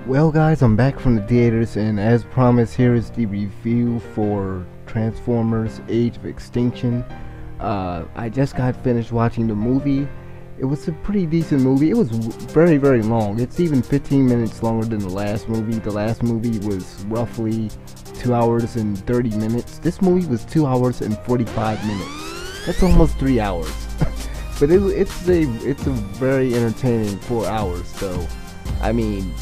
Well guys, I'm back from the theaters, and as promised, here is the review for Transformers Age of Extinction. I just got finished watching the movie. It was a pretty decent movie. It was very, very long. It's even 15 minutes longer than the last movie. The last movie was roughly 2 hours and 30 minutes. This movie was 2 hours and 45 minutes. That's almost 3 hours. But it's a very entertaining 4 hours, though. I mean,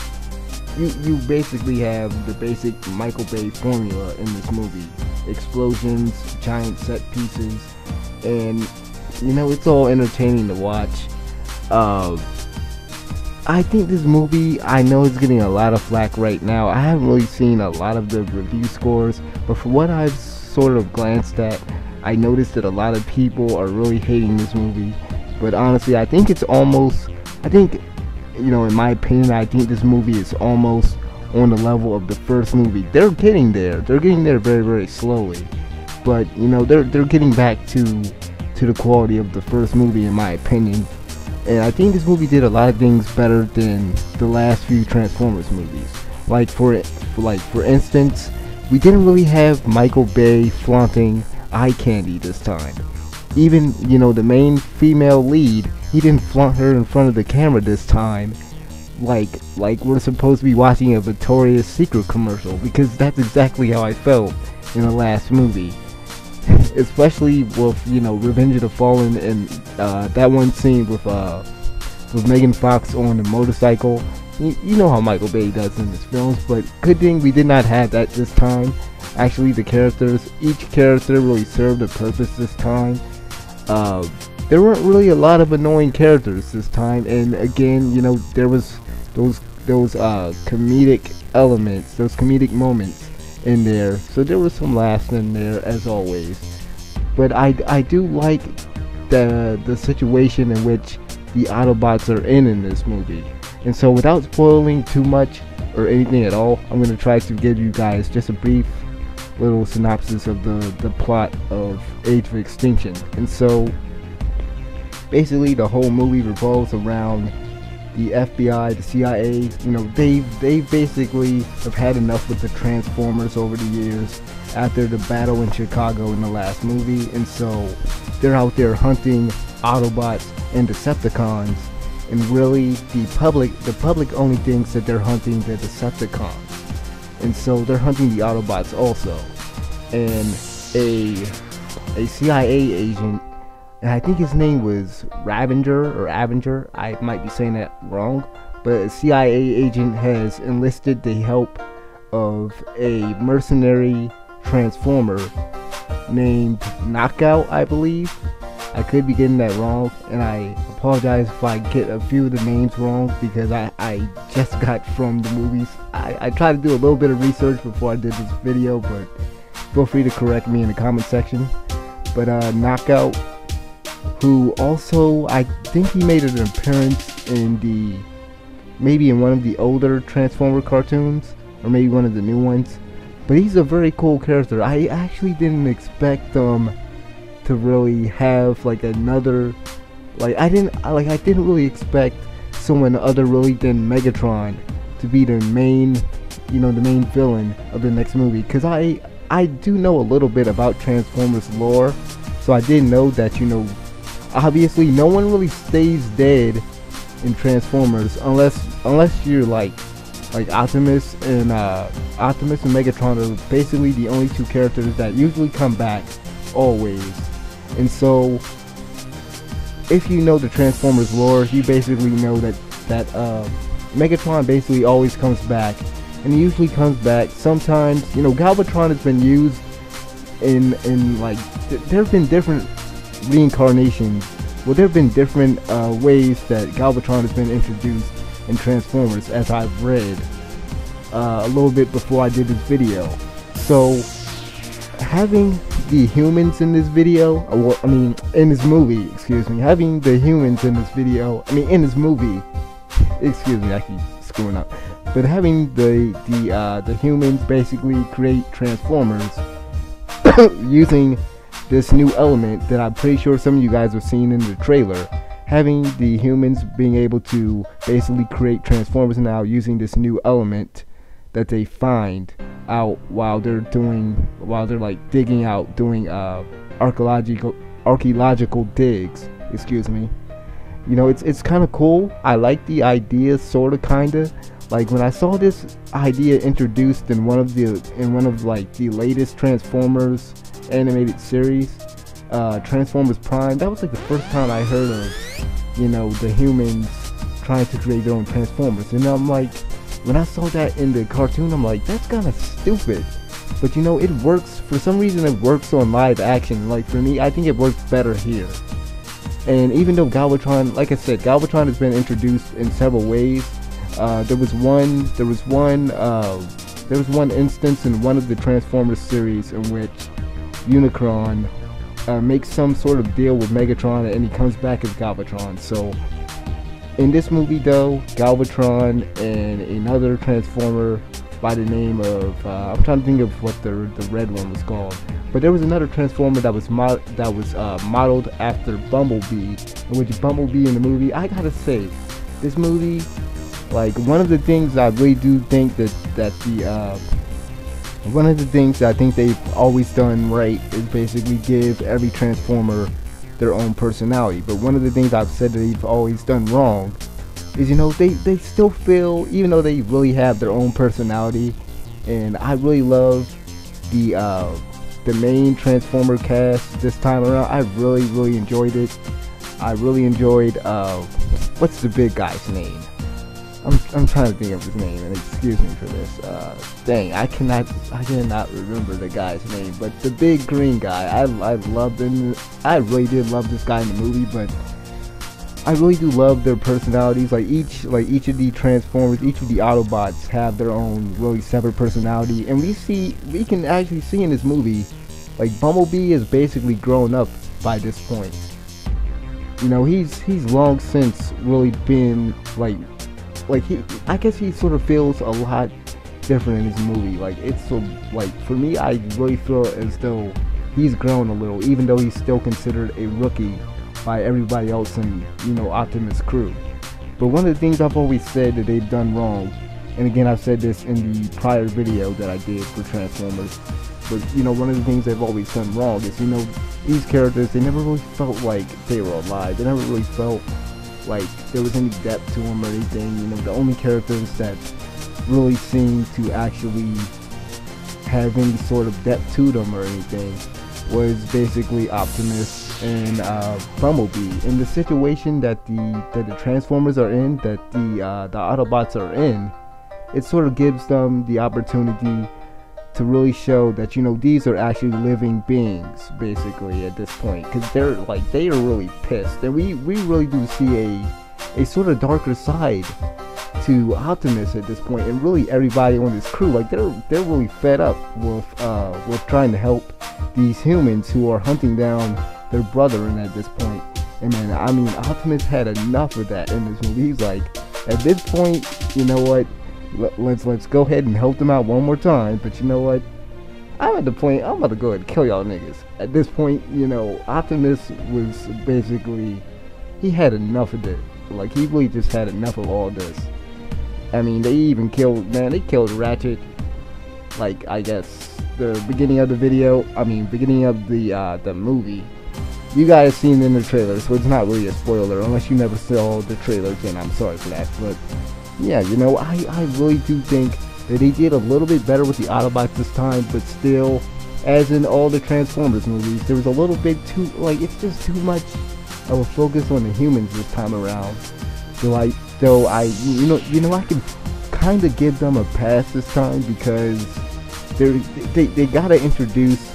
you basically have the basic Michael Bay formula in this movie. Explosions, giant set pieces, and it's all entertaining to watch. I think this movie, I know it's getting a lot of flack right now. I haven't really seen a lot of the review scores, but from what I've sort of glanced at, I noticed that a lot of people are really hating this movie. But honestly, I think in my opinion, I think this movie is almost on the level of the first movie. They're getting there. They're getting there very, very slowly. But they're getting back to the quality of the first movie, in my opinion. And I think this movie did a lot of things better than the last few Transformers movies. Like for instance, we didn't really have Michael Bay flaunting eye candy this time. Even the main female lead, he didn't flaunt her in front of the camera this time, like we're supposed to be watching a Victoria's Secret commercial, because that's exactly how I felt in the last movie. Especially with Revenge of the Fallen, and that one scene with Megan Fox on the motorcycle. You know how Michael Bay does in his films, but good thing we did not have that this time. Actually, each character really served a purpose this time. There weren't really a lot of annoying characters this time, and again, there was those comedic elements, those comedic moments in there, so there was some laughs in there as always. But I do like the situation in which the Autobots are in this movie, and so without spoiling too much or anything at all, I'm going to try to give you guys just a brief little synopsis of the plot of Age of Extinction. And so basically the whole movie revolves around the FBI, the CIA. They basically have had enough with the Transformers over the years after the battle in Chicago in the last movie, and so they're out there hunting Autobots and Decepticons, and really the public only thinks that they're hunting the Decepticons. And so they're hunting the Autobots also. And a CIA agent, and I think his name was Avenger, I might be saying that wrong, but a CIA agent has enlisted the help of a mercenary transformer named Knockout, I believe. I could be getting that wrong, and I apologize if I get a few of the names wrong, because I just got from the movies. I tried to do a little bit of research before I did this video, but feel free to correct me in the comment section. But Knockout, who also, I think he made an appearance in maybe in one of the older Transformer cartoons, or maybe one of the new ones. But he's a very cool character. I actually didn't expect them to really have another, I didn't really expect someone other really than Megatron to be the main villain of the next movie, because I do know a little bit about Transformers lore, so I did know that obviously no one really stays dead in Transformers unless you're like Optimus and Megatron are basically the only two characters that usually come back always. And so if you know the Transformers lore, you basically know that Megatron basically always comes back, and he usually comes back. Sometimes Galvatron has been used in there have been different reincarnations. Well, there have been different ways that Galvatron has been introduced in Transformers, as I've read a little bit before I did this video. So having the humans in this video, in this movie, having the humans in this movie, I keep screwing up, but having the humans basically create Transformers using this new element that I'm pretty sure some of you guys have seen in the trailer, having the humans being able to basically create Transformers now using this new element that they find out while they're like digging out, doing archaeological digs, excuse me. You know, it's kind of cool. I like the idea, sort of, kind of. Like when I saw this idea introduced in one of like the latest Transformers animated series, Transformers Prime, that was like the first time I heard of, you know, the humans trying to create their own Transformers. And I'm like, when I saw that in the cartoon, I'm like, that's kind of stupid. But you know, it works. For some reason, it works on live action. Like for me, I think it works better here. And even though Galvatron, like I said, Galvatron has been introduced in several ways. There was one instance in one of the Transformers series in which Unicron makes some sort of deal with Megatron, and he comes back as Galvatron. So in this movie, though, Galvatron and another Transformer by the name of I'm trying to think of what the red one was called, but there was another Transformer that was modeled after Bumblebee, in which Bumblebee in the movie, I gotta say, this movie, like, one of the things I really do think one of the things that I think they've always done right is basically give every Transformer their own personality. But one of the things I've said that they've always done wrong is, you know, they still feel, even though they really have their own personality. And I really love the main Transformer cast this time around. I really enjoyed it. I really enjoyed what's the big guy's name? I'm trying to think of his name, and excuse me for this. Dang, I cannot remember the guy's name. But the big green guy, I loved him. I really did love this guy in the movie, but I really do love their personalities. Like each of the Transformers, each of the Autobots have their own really separate personality, and we can actually see in this movie, like, Bumblebee is basically grown up by this point. You know, he's long since really been like I guess he sort of feels a lot different in this movie. Like, it's so, like, for me, I really feel as though he's grown a little, even though he's still considered a rookie by everybody else in, you know, Optimus' crew. But one of the things I've always said that they've done wrong, and again, I've said this in the prior video that I did for Transformers, but, you know, one of the things they've always done wrong is, you know, these characters, they never really felt like they were alive. They never really felt like there was any depth to them or anything. You know, the only characters that really seemed to actually have any sort of depth to them or anything was basically Optimus and Bumblebee. In the situation that the Transformers are in, that the Autobots are in, it sort of gives them the opportunity to really show that, you know, these are actually living beings, basically, at this point, because they are really pissed, and we really do see a sort of darker side to Optimus at this point, and really everybody on this crew. Like, they're really fed up with trying to help these humans who are hunting down their brethren at this point. And man, I mean, Optimus had enough of that in this movie. He's like, at this point, you know what? Let's go ahead and help them out one more time. But you know what? I'm at the point, I'm about to go ahead and kill y'all niggas. At this point, you know, Optimus was basically, he had enough of it. Like, he really just had enough of all this. I mean, they killed Ratchet. Like, I guess the beginning of the video, beginning of the movie. You guys seen it in the trailer, so it's not really a spoiler unless you never saw the trailer. Then I'm sorry for that, but yeah, you know, I really do think that they did a little bit better with the Autobots this time, but still, as in all the Transformers movies, there was a little bit too, like, it's just too much of a focus on the humans this time around. So I can kind of give them a pass this time, because they gotta introduce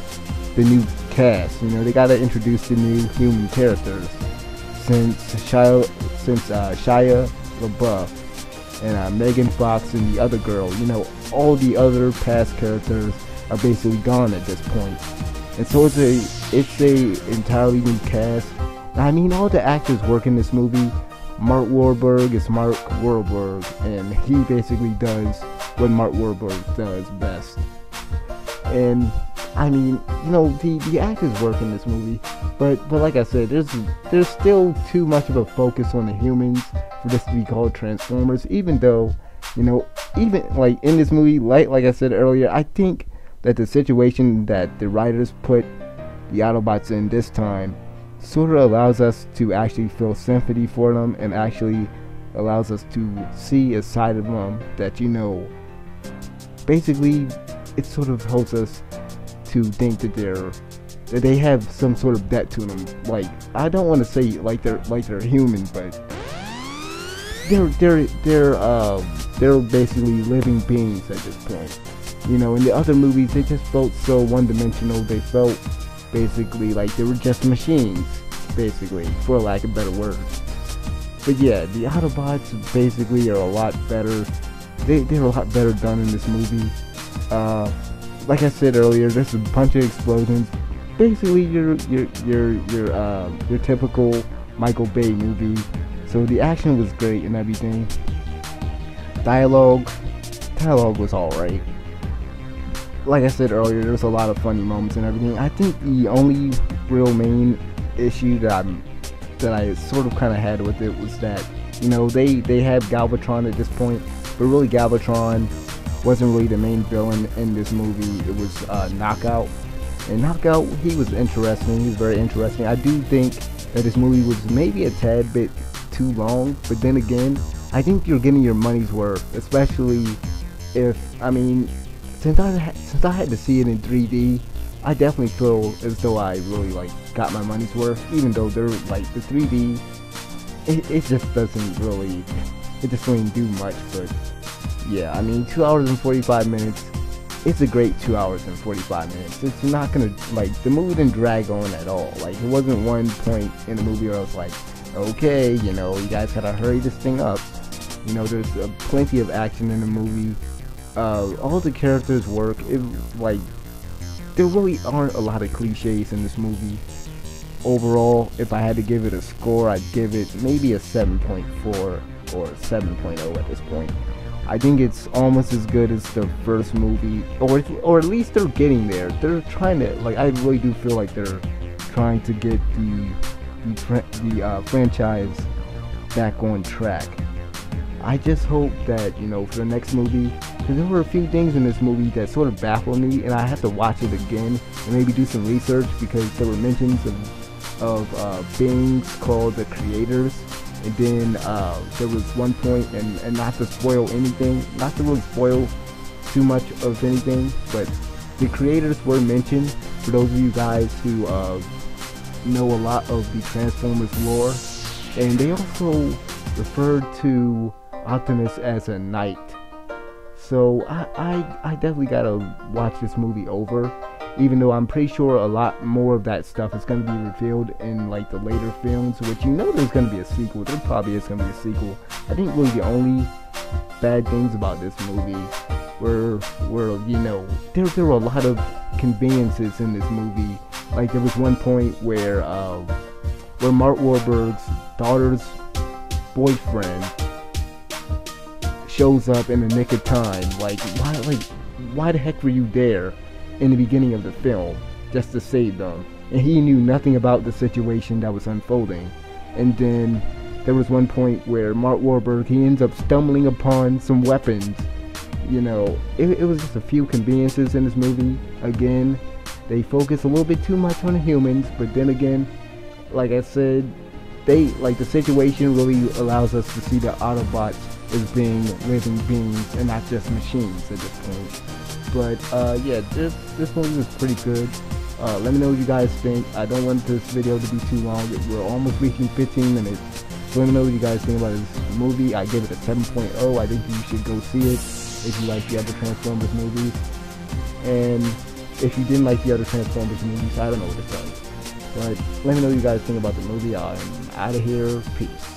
the new cast. You know, they gotta introduce the new human characters, since Shia LaBeouf and Megan Fox and the other girl, you know, all the other past characters are basically gone at this point. And so it's a entirely new cast. I mean, all the actors work in this movie. Mark Wahlberg is Mark Wahlberg, and he basically does what Mark Wahlberg does best. And I mean, you know, the actors work in this movie, but like I said, there's still too much of a focus on the humans for this to be called Transformers. Even though, you know, even like in this movie, like I said earlier, I think that the situation that the writers put the Autobots in this time sort of allows us to actually feel sympathy for them, and actually allows us to see a side of them that, you know, basically it sort of helps us to think that they have some sort of debt to them. Like, I don't want to say like they're human, but they're basically living beings at this point. You know, in the other movies, they just felt so one-dimensional. They felt basically like they were just machines, basically, for lack of better words. But yeah, the Autobots basically are a lot better. They're a lot better done in this movie. Like I said earlier, there's a bunch of explosions. Basically, your typical Michael Bay movie. So the action was great and everything. Dialogue was alright. Like I said earlier, there's a lot of funny moments and everything. I think the only real main issue that I sort of kind of had with it was that, you know, they have Galvatron at this point, but really Galvatron wasn't really the main villain in this movie. It was Knockout. And Knockout, he was interesting. He was very interesting. I do think that this movie was maybe a tad bit too long, but then again, I think you're getting your money's worth, especially if, I mean, since I had to see it in 3D, I definitely feel as though I really like got my money's worth, even though they're like the 3D, it just doesn't really do much. But yeah, I mean, 2 hours and 45 minutes, it's a great 2 hours and 45 minutes. It's not gonna, like, the movie didn't drag on at all. Like, it wasn't one point in the movie where I was like, okay, you know, you guys gotta hurry this thing up. You know, there's plenty of action in the movie. All the characters work. Like, there really aren't a lot of cliches in this movie. Overall, if I had to give it a score, I'd give it maybe a 7.4 or 7.0 at this point. I think it's almost as good as the first movie, or at least they're getting there. They're trying to, like, I really do feel like they're trying to get the franchise back on track. I just hope that, you know, for the next movie, because there were a few things in this movie that sort of baffled me, and I have to watch it again and maybe do some research, because there were mentions of beings called the Creators. And then there was one point, and not to spoil anything, not to really spoil too much of anything, but the Creators were mentioned. For those of you guys who know a lot of the Transformers lore, and they also referred to Optimus as a knight. So I definitely gotta watch this movie over, even though I'm pretty sure a lot more of that stuff is going to be revealed in, like, the later films, which, you know, there's going to be a sequel. There probably is going to be a sequel. I think really the only bad things about this movie were you know, there were a lot of conveniences in this movie. Like, there was one point where Mark Wahlberg's daughter's boyfriend shows up in the nick of time. Why the heck were you there in the beginning of the film just to save them? And he knew nothing about the situation that was unfolding. And then there was one point where Mark Wahlberg, he ends up stumbling upon some weapons. You know, it was just a few conveniences in this movie. Again, they focus a little bit too much on the humans, but then again, like I said, the situation really allows us to see the Autobots as being living beings and not just machines at this point. But yeah, this movie was pretty good. Let me know what you guys think. I don't want this video to be too long. We're almost reaching 15 minutes. So let me know what you guys think about this movie. I give it a 7.0. I think you should go see it if you like the other Transformers movies. And if you didn't like the other Transformers movies, I don't know what to tell you. But let me know what you guys think about the movie. I'm out of here. Peace.